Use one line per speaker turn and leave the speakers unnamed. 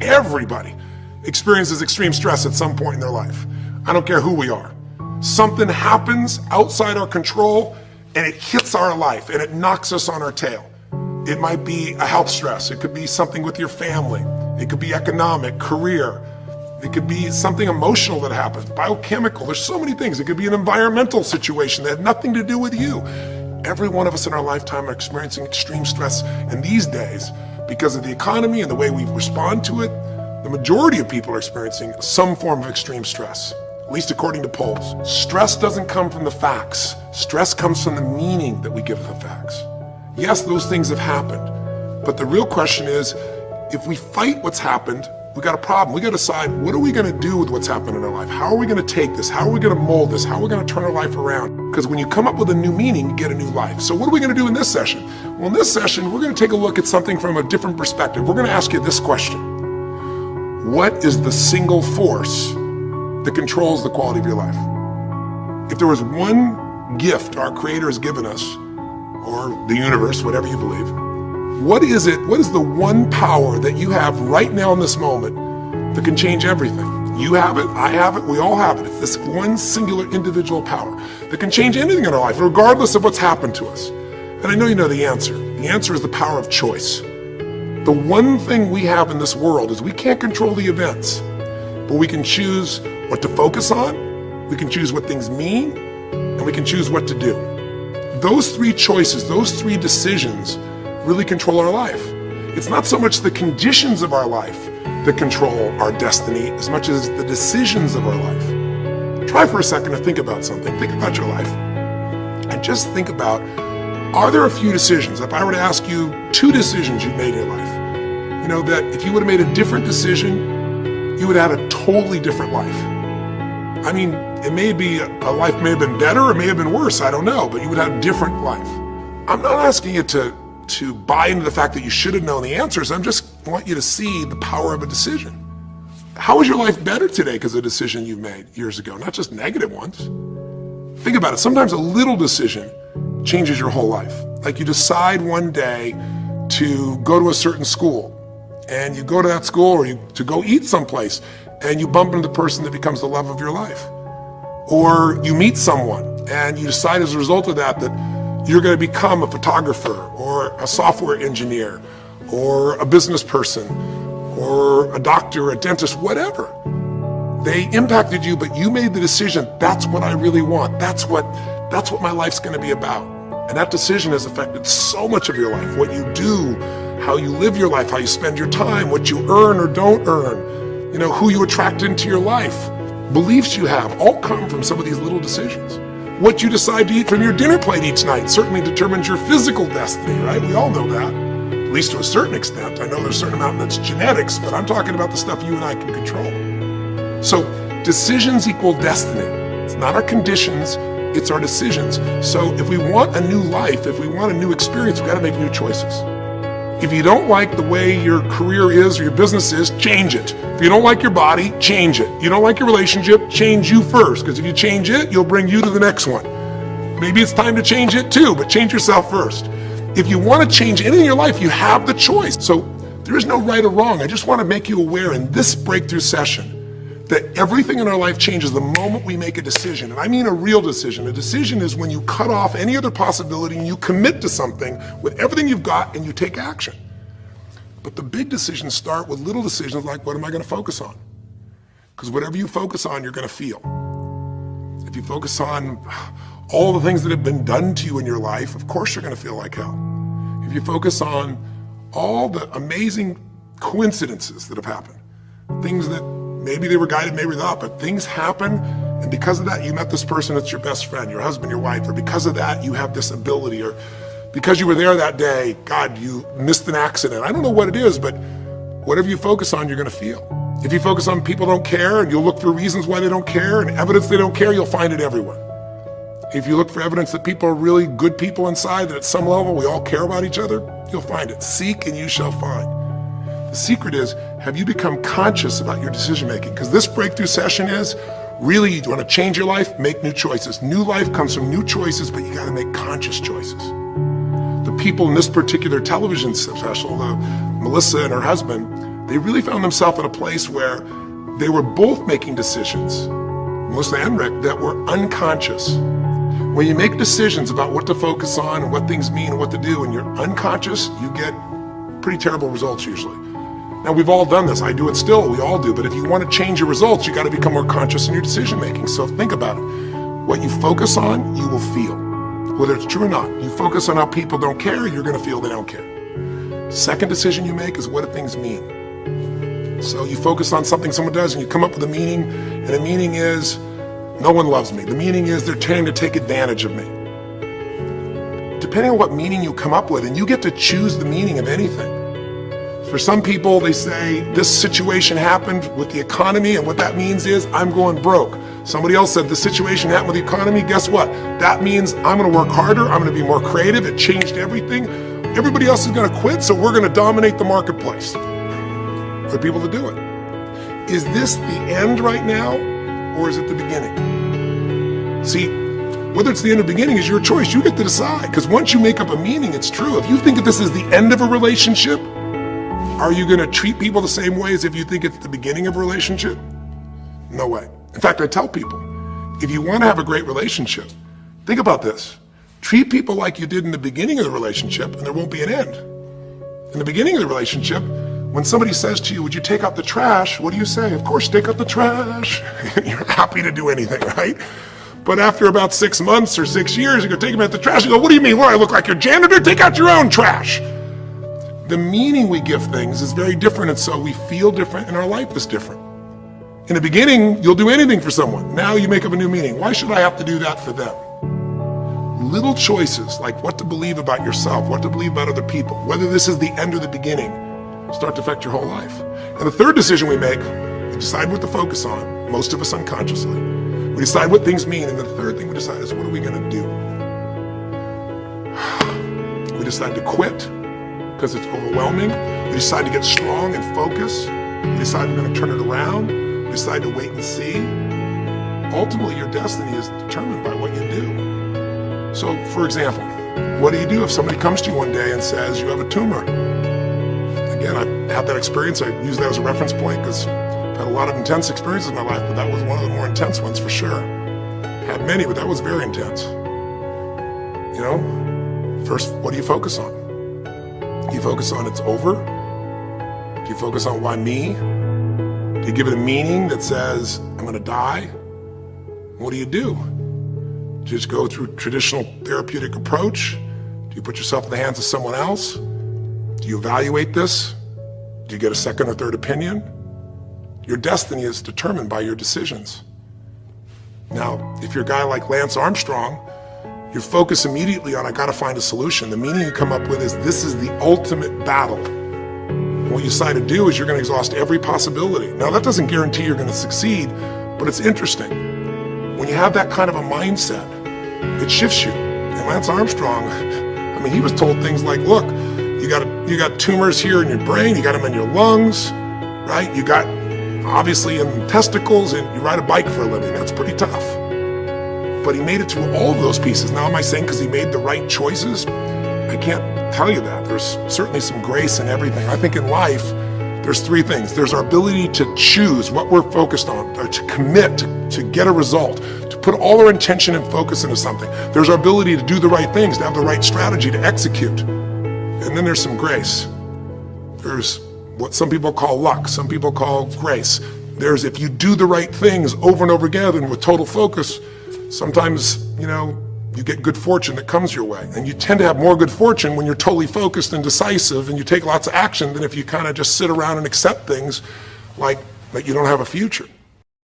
Everybody experiences extreme stress at some point in their life. I don't care who we are. Something happens outside our control and it hits our life and it knocks us on our tail. It might be a health stress. It could be something with your family. It could be economic, career. It could be something emotional that happens, biochemical. There's so many things. It could be an environmental situation that had nothing to do with you. Every one of us in our lifetime are experiencing extreme stress. And these days, because of the economy and the way we respond to it, the majority of people are experiencing some form of extreme stress, at least according to polls. Stress doesn't come from the facts. Stress comes from the meaning that we give the facts. Yes, those things have happened, but the real question is, if we fight what's happened, we got a problem. We got to decide, what are we going to do with what's happened in our life? How are we going to take this? How are we going to mold this? How are we going to turn our life around? Because when you come up with a new meaning, you get a new life. So what are we going to do in this session? Well, in this session, we're going to take a look at something from a different perspective. We're going to ask you this question. What is the single force that controls the quality of your life? If there was one gift our Creator has given us, or the universe, whatever you believe, what is it? What is the one power that you have right now in this moment that can change everything? You have it, I have it, we all have it. It's this one singular individual power that can change anything in our life, regardless of what's happened to us. And I know you know the answer. The answer is the power of choice. The one thing we have in this world is we can't control the events, but we can choose what to focus on, we can choose what things mean, and we can choose what to do. Those three choices, those three decisions really control our life. It's not so much the conditions of our life that control our destiny as much as the decisions of our life. Try for a second to think about something. Think about your life. And just think about, are there a few decisions? If I were to ask you 2 decisions you've made in your life, you know, that if you would have made a different decision, you would have had a totally different life. I mean, it may be, a life may have been better, or it may have been worse, I don't know, but you would have a different life. I'm not asking you to buy into the fact that you should have known the answers. I just want you to see the power of a decision. How is your life better today because of a decision you made years ago, not just negative ones? Think about it. Sometimes a little decision changes your whole life. Like you decide one day to go to a certain school, and you go to that school, or to go eat someplace, and you bump into the person that becomes the love of your life. Or you meet someone, and you decide as a result of that you're going to become a photographer, or a software engineer, or a business person, or a doctor, a dentist, whatever. They impacted you, but you made the decision, that's what I really want. That's what my life's going to be about. And that decision has affected so much of your life. What you do, how you live your life, how you spend your time, what you earn or don't earn, you know, who you attract into your life, beliefs you have, all come from some of these little decisions. What you decide to eat from your dinner plate each night certainly determines your physical destiny, right? We all know that, at least to a certain extent. I know there's a certain amount that's genetics, but I'm talking about the stuff you and I can control. So decisions equal destiny. It's not our conditions, it's our decisions. So if we want a new life, if we want a new experience, we've got to make new choices. If you don't like the way your career is or your business is, change it. If you don't like your body, change it. You don't like your relationship, change you first, because if you change it, you'll bring you to the next one. Maybe it's time to change it too, but change yourself first. If you want to change anything in your life, you have the choice. So there is no right or wrong. I just want to make you aware in this breakthrough session that everything in our life changes the moment we make a decision. And I mean a real decision. A decision is when you cut off any other possibility and you commit to something with everything you've got and you take action. But the big decisions start with little decisions like, what am I going to focus on? Because whatever you focus on, you're going to feel. If you focus on all the things that have been done to you in your life, of course you're going to feel like hell. If you focus on all the amazing coincidences that have happened, things that maybe they were guided, maybe not, but things happen, and because of that, you met this person that's your best friend, your husband, your wife, or because of that, you have this ability, or because you were there that day, God, you missed an accident. I don't know what it is, but whatever you focus on, you're going to feel. If you focus on people don't care, and you'll look for reasons why they don't care, and evidence they don't care, you'll find it everywhere. If you look for evidence that people are really good people inside, that at some level we all care about each other, you'll find it. Seek and you shall find. The secret is, have you become conscious about your decision making? Because this breakthrough session is, really, you want to change your life, make new choices. New life comes from new choices, but you got to make conscious choices. The people in this particular television special, Melissa and her husband, they really found themselves in a place where they were both making decisions, Melissa and Rick, that were unconscious. When you make decisions about what to focus on and what things mean and what to do, and you're unconscious, you get pretty terrible results usually. Now, we've all done this. I do it still. We all do. But if you want to change your results, you got to become more conscious in your decision making. So think about it. What you focus on, you will feel. Whether it's true or not. You focus on how people don't care, you're going to feel they don't care. Second decision you make is what do things mean. So you focus on something someone does and you come up with a meaning, and the meaning is no one loves me. The meaning is they're trying to take advantage of me. Depending on what meaning you come up with, and you get to choose the meaning of anything. For some people, they say this situation happened with the economy, and what that means is I'm going broke. Somebody else said the situation happened with the economy. Guess what? That means I'm going to work harder. I'm going to be more creative. It changed everything. Everybody else is going to quit, so we're going to dominate the marketplace. For people to do it. Is this the end right now, or is it the beginning? See, whether it's the end or beginning is your choice. You get to decide, because once you make up a meaning, it's true. If you think that this is the end of a relationship, are you going to treat people the same way as if you think it's the beginning of a relationship? No way. In fact, I tell people, if you want to have a great relationship, think about this. Treat people like you did in the beginning of the relationship, and there won't be an end. In the beginning of the relationship, when somebody says to you, would you take out the trash? What do you say? Of course, take out the trash. You're happy to do anything, right? But after about 6 months or 6 years, you go take them out the trash. You go, what do you mean? What, I look like your janitor? Take out your own trash. The meaning we give things is very different, and so we feel different, and our life is different. In the beginning, you'll do anything for someone. Now you make up a new meaning. Why should I have to do that for them? Little choices, like what to believe about yourself, what to believe about other people, whether this is the end or the beginning, start to affect your whole life. And the third decision we make, we decide what to focus on, most of us unconsciously. We decide what things mean, and the third thing we decide is what are we going to do? We decide to quit because it's overwhelming. We decide to get strong and focus. We decide we're going to turn it around. We decide to wait and see. Ultimately, your destiny is determined by what you do. So, for example, what do you do if somebody comes to you one day and says you have a tumor? Again, I've had that experience. I use that as a reference point because I've had a lot of intense experiences in my life, but that was one of the more intense ones for sure. Had many, but that was very intense. You know, first, what do you focus on? Do you focus on it's over? Do you focus on why me? Do you give it a meaning that says I'm going to die? What do? Do you just go through traditional therapeutic approach? Do you put yourself in the hands of someone else? Do you evaluate this? Do you get a second or third opinion? Your destiny is determined by your decisions. Now, if you're a guy like Lance Armstrong, you focus immediately on, I gotta find a solution. The meaning you come up with is, this is the ultimate battle. And what you decide to do is you're gonna exhaust every possibility. Now, that doesn't guarantee you're gonna succeed, but it's interesting. When you have that kind of a mindset, it shifts you. And Lance Armstrong, I mean, he was told things like, look, you got tumors here in your brain, you got them in your lungs, right? You got obviously in the testicles, and you ride a bike for a living. That's pretty tough. But he made it through all of those pieces. Now, am I saying because he made the right choices? I can't tell you that. There's certainly some grace in everything. I think in life, there's three things. There's our ability to choose what we're focused on, or to commit, to get a result, to put all our intention and focus into something. There's our ability to do the right things, to have the right strategy, to execute. And then there's some grace. There's what some people call luck, some people call grace. There's if you do the right things over and over again and with total focus, sometimes, you know, you get good fortune that comes your way. And you tend to have more good fortune when you're totally focused and decisive and you take lots of action than if you kind of just sit around and accept things like that you don't have a future.